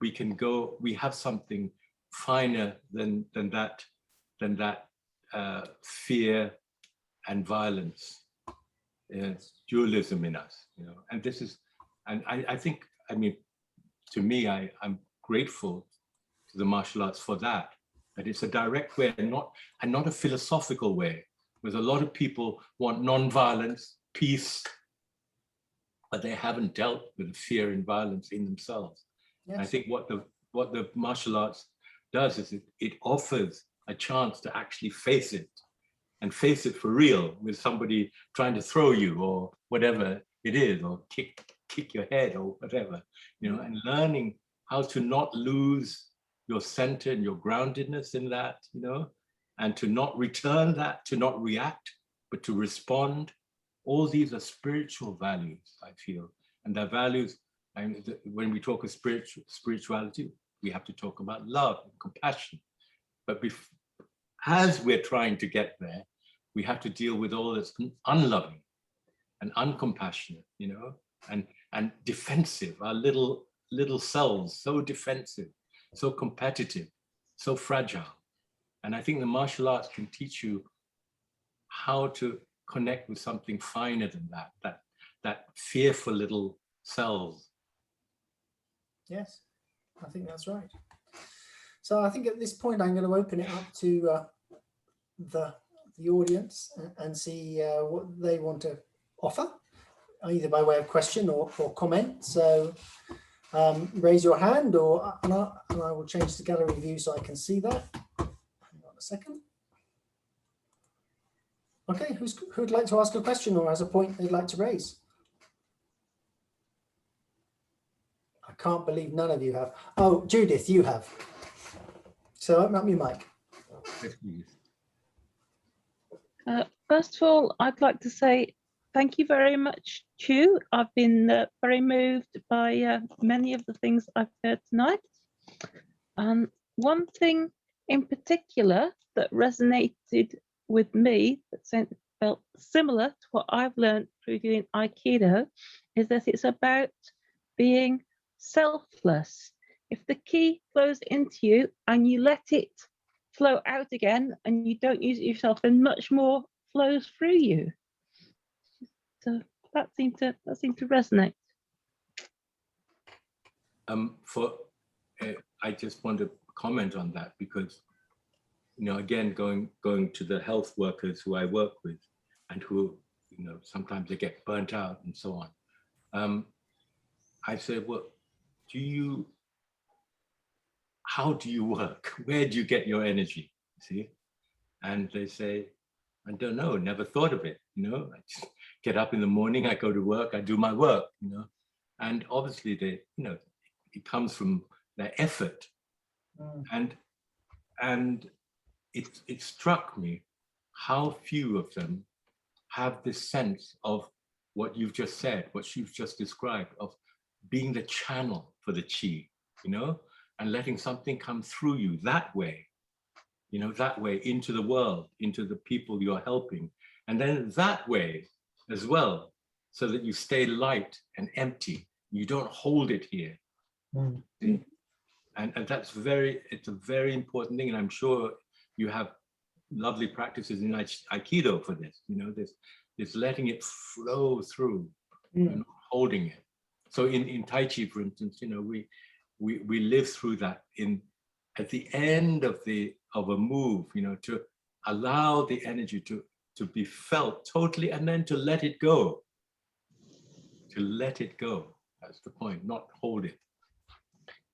we have something finer than that fear and violence, dualism in us, you know. And this is, and I think, I mean, to me, I'm grateful to the martial arts for that it's a direct way and not a philosophical way, because a lot of people want non-violence, peace, but they haven't dealt with fear and violence in themselves. Yes. I think what the martial arts does is it offers a chance to actually face it, and face it for real, with somebody trying to throw you or whatever it is, or kick your head or whatever, you know, and learning how to not lose your center and your groundedness in that, you know, and to not return that, to not react, but to respond. All these are spiritual values, I feel. And they're values, when we talk of spirituality, we have to talk about love and compassion. But as we're trying to get there, we have to deal with all that's unloving and uncompassionate, you know, and defensive, our little selves, so defensive, so competitive, so fragile. And I think the martial arts can teach you how to connect with something finer than that fearful little selves. Yes, I think that's right. So I think at this point, I'm going to open it up to the audience and see what they want to offer, either by way of question or comment. So raise your hand, and I will change the gallery view so I can see that. Hang on a second. Okay, who'd like to ask a question or has a point they'd like to raise? I can't believe none of you have. Oh, Judith, you have. So open up your mic. First of all, I'd like to say thank you very much, Tew. I've been very moved by many of the things I've heard tonight. One thing in particular that resonated with me, that felt similar to what I've learned through doing aikido, is that it's about being selfless. If the ki flows into you and you let it flow out again and you don't use it yourself, then much more flows through you. So that seemed to resonate. I just want to comment on that, because, you know, again, going to the health workers who I work with, and who, you know, sometimes they get burnt out and so on. I said, well, how do you work? Where do you get your energy? See? And they say, I don't know, never thought of it. You know, I just get up in the morning, I go to work, I do my work, you know. And obviously you know, it comes from their effort. And it struck me how few of them have this sense of what you've just said, what you've just described, of being the channel for the chi, you know, and letting something come through you that way, you know, that way into the world, into the people you're helping. And then that way as well, so that you stay light and empty. You don't hold it here. See? And that's it's a very important thing. And I'm sure you have lovely practices in aikido for this, you know, this letting it flow through, and not holding it. So in Tai Chi, for instance, you know, we live through that at the end of a move, you know, to allow the energy to be felt totally, and then to let it go. To let it go. That's the point, not hold it.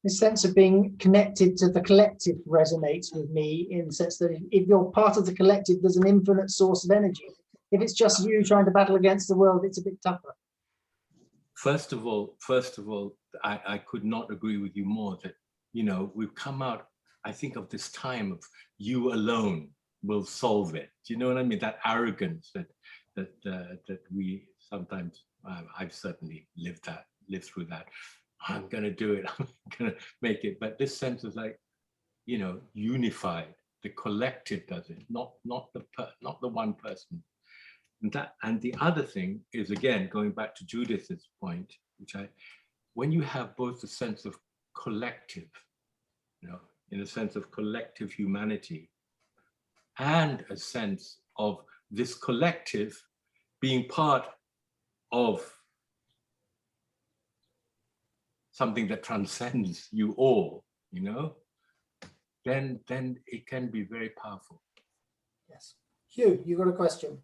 This sense of being connected to the collective resonates with me, in the sense that if you're part of the collective, there's an infinite source of energy. If it's just you trying to battle against the world, it's a bit tougher. First of all, I could not agree with you more that, you know, we've come out, I think, of this time of you alone will solve it. Do you know what I mean? That arrogance that we sometimes, I've certainly lived through that. I'm going to do it. I'm going to make it. But this sense is like, you know, unified. The collective does it, not the one person. And the other thing is, again, going back to Judith's point, when you have both the sense of collective, you know, in a sense of collective humanity, and a sense of this collective being part of something that transcends you all, you know, then it can be very powerful. Yes. Hugh, you got a question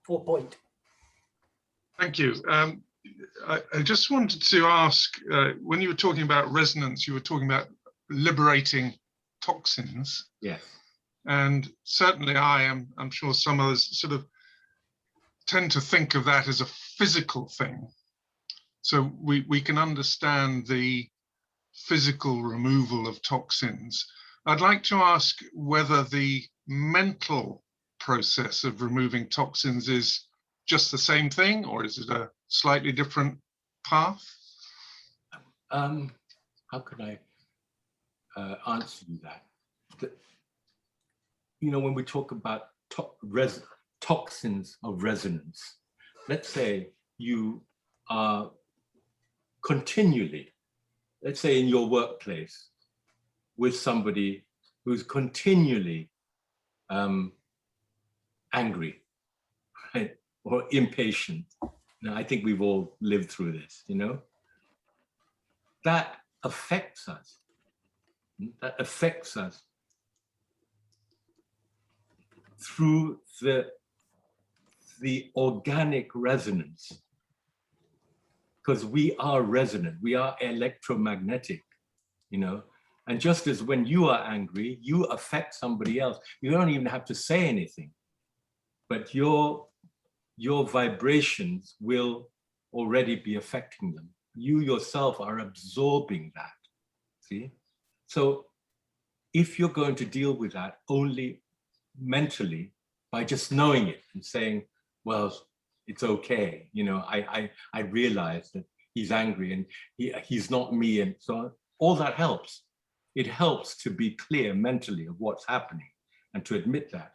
or point? Thank you. I just wanted to ask, when you were talking about resonance, you were talking about liberating toxins. Yes. And certainly I'm sure some others sort of tend to think of that as a physical thing. So we can understand the physical removal of toxins. I'd like to ask whether the mental process of removing toxins is just the same thing, or is it a slightly different path? How could I answer you that? You know, when we talk about toxins of resonance, let's say you are continually, let's say in your workplace, with somebody who's continually angry, right, or impatient. Now, I think we've all lived through this, you know? That affects us. That affects us through the organic resonance, because we are resonant, we are electromagnetic, you know? And just as when you are angry, you affect somebody else. You don't even have to say anything, but your vibrations will already be affecting them. You yourself are absorbing that, see? So if you're going to deal with that only mentally, by just knowing it and saying, well, it's okay, you know, I realize that he's angry and he's not me, and so on, all that helps. It helps to be clear mentally of what's happening and to admit that.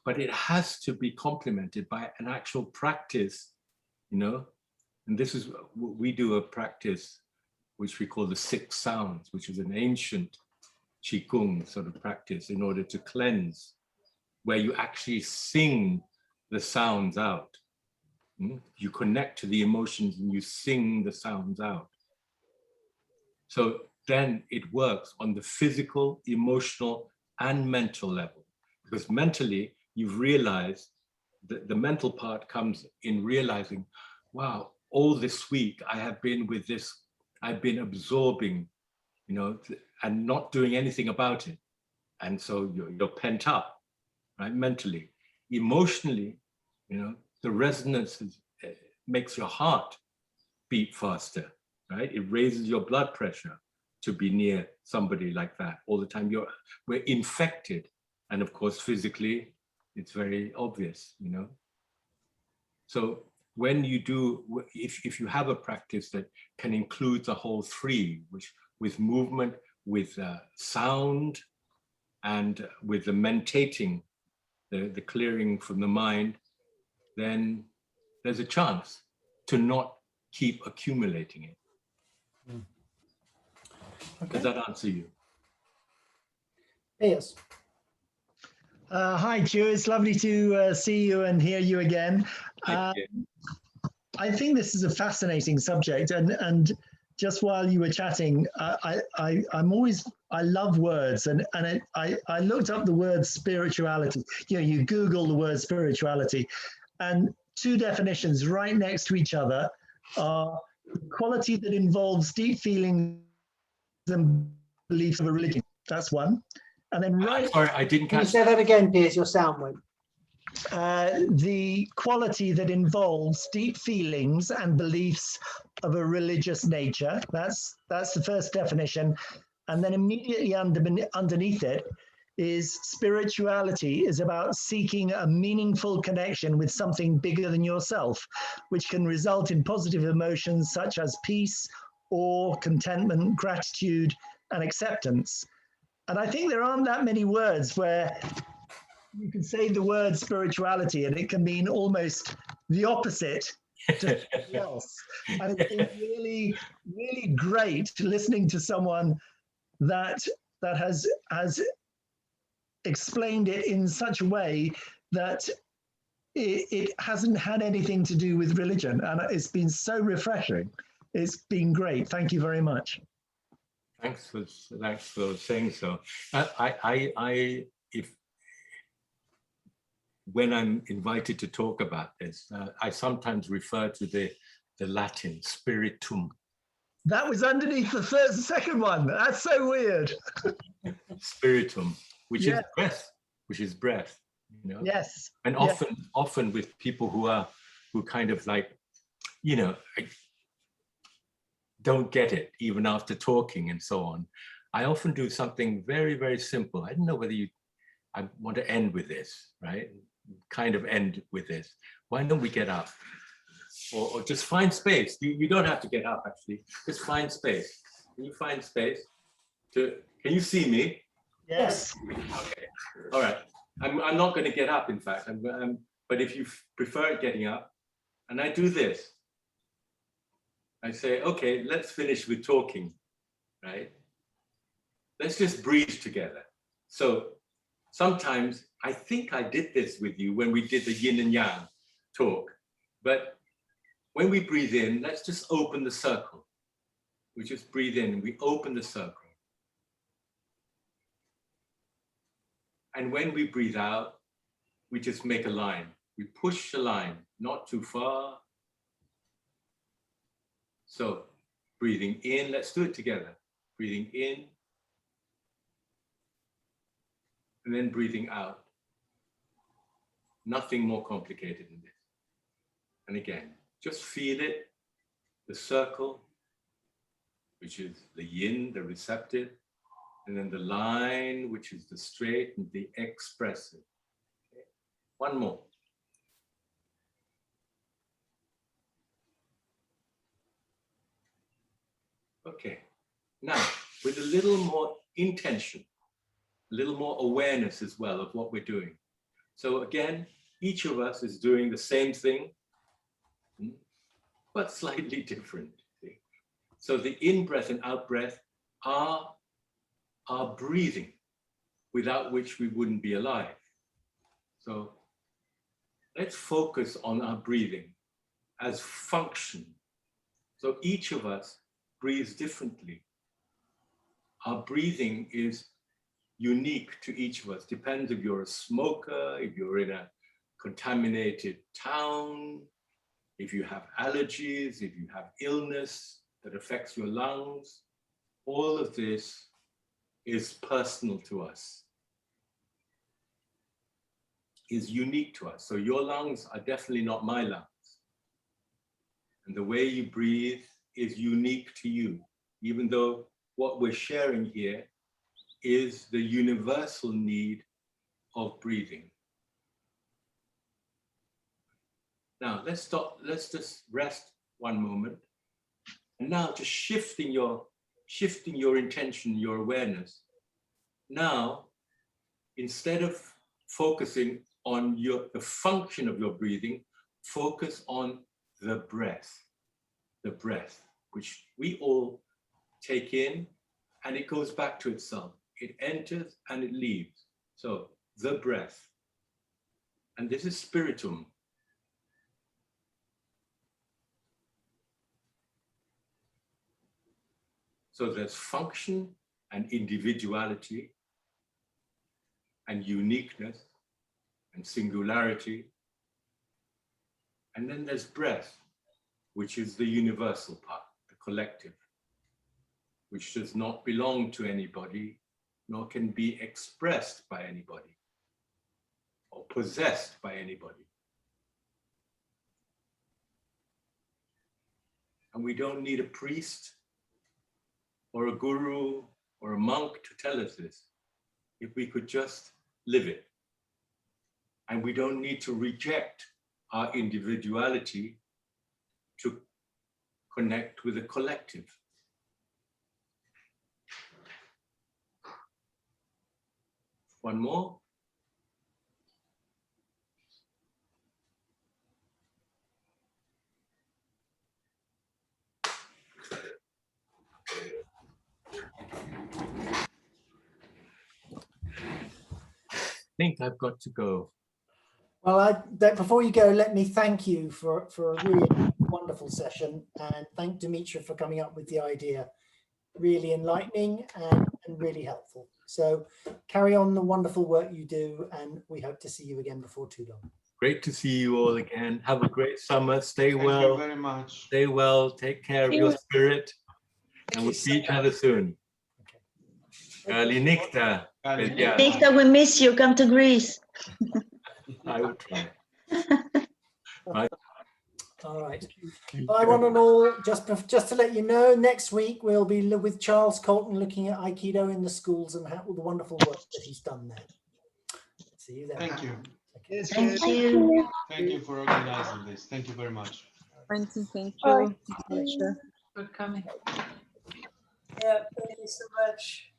But it has to be complemented by an actual practice, you know? And this is, we do a practice which we call the 6 sounds, which is an ancient Qigong sort of practice in order to cleanse, where you actually sing the sounds out. You connect to the emotions and you sing the sounds out. So then it works on the physical, emotional, and mental level. Because mentally, you've realized that the mental part comes in realizing, wow, all this week I have been with this, I've been absorbing, you know, and not doing anything about it. And so you're pent up, right, mentally. Emotionally, you know, the resonance makes your heart beat faster, right? It raises your blood pressure to be near somebody like that all the time. We're infected. And of course, physically, it's very obvious, you know? So when you do, if you have a practice that can include the whole 3, which with movement, with sound, and with the mentating, the clearing from the mind, then there's a chance to not keep accumulating it. Okay. Does that answer you? Yes. Hi, Tew. It's lovely to see you and hear you again. I think this is a fascinating subject, and just while you were chatting, I love words, and I looked up the word spirituality. You know, you Google the word spirituality, and two definitions right next to each other are quality that involves deep feelings and beliefs of a religion. That's one. And then Sorry, I didn't Can you catch say that again, Piers? Your sound went. the quality that involves deep feelings and beliefs of a religious nature. That's the first definition. And then immediately underneath it is spirituality is about seeking a meaningful connection with something bigger than yourself, which can result in positive emotions such as peace, awe, contentment, gratitude, and acceptance. And I think there aren't that many words where you can say the word spirituality and it can mean almost the opposite to something else. And it's been really, really great listening to someone that has explained it in such a way that it hasn't had anything to do with religion. And it's been so refreshing. It's been great. Thank you very much. Thanks for saying so. If when I'm invited to talk about this, I sometimes refer to the Latin spiritum. That was underneath the second one. That's so weird. Spiritum, which Yes. is breath, you know. Yes. And often with people who kind of like, you know, don't get it even after talking and so on. I often do something very, very simple. I don't know whether I want to end with this, right? Kind of end with this. Why don't we get up? Or just find space. You don't have to get up, actually. Just find space. Can you find space? Can you see me? Yes. Okay. All right. I'm not going to get up, in fact. But if you prefer getting up, and I do this. I say, okay, let's finish with talking, right? Let's just breathe together. So sometimes, I think I did this with you when we did the yin and yang talk, but when we breathe in, let's just open the circle. We just breathe in, we open the circle. And when we breathe out, we just make a line. We push a line, not too far. So breathing in, let's do it together. Breathing in, and then breathing out. Nothing more complicated than this. And again, just feel it, the circle, which is the yin, the receptive, and then the line, which is the straight and the expressive. Okay. One more. Okay, now with a little more intention, a little more awareness as well of what we're doing. So again, each of us is doing the same thing, but slightly different. So the in-breath and out-breath are our breathing, without which we wouldn't be alive. So let's focus on our breathing as function. So each of us breathes differently. Our breathing is unique to each of us. Depends if you're a smoker, if you're in a contaminated town, if you have allergies, if you have illness that affects your lungs. All of this is personal to us, is unique to us. So your lungs are definitely not my lungs. And the way you breathe is unique to you, even though what we're sharing here is the universal need of breathing. Now let's just rest one moment. And now just shifting your intention, your awareness. Now, instead of focusing on the function of your breathing, focus on the breath, which we all take in and it goes back to itself. It enters and it leaves. So the breath. And this is spiritum. So there's function and individuality and uniqueness and singularity. And then there's breath, which is the universal part, the collective, which does not belong to anybody, nor can be expressed by anybody or possessed by anybody. And we don't need a priest or a guru or a monk to tell us this, if we could just live it. And we don't need to reject our individuality to connect with a collective. One more. I think I've got to go. Well, before you go, let me thank you for a really wonderful session, and thank Dimitra for coming up with the idea. Really enlightening and really helpful. So carry on the wonderful work you do, and we hope to see you again before too long. Great to see you all again. Have a great summer. Stay Thank well. you very much. Stay well. Take care of your spirit. And we'll see each other soon. Early Nikta. Yeah. Nikta, we miss you. Come to Greece. I will try. Right. All right. Bye, one and all. Just to let you know, next week we'll be with Charles Colton looking at Aikido in the schools and all the wonderful work that he's done there. See you then. Thank you. Okay. Thank you. Thank you for organizing this. Thank you very much. Thank you. Bye. Pleasure. For coming. Yeah, thank you so much.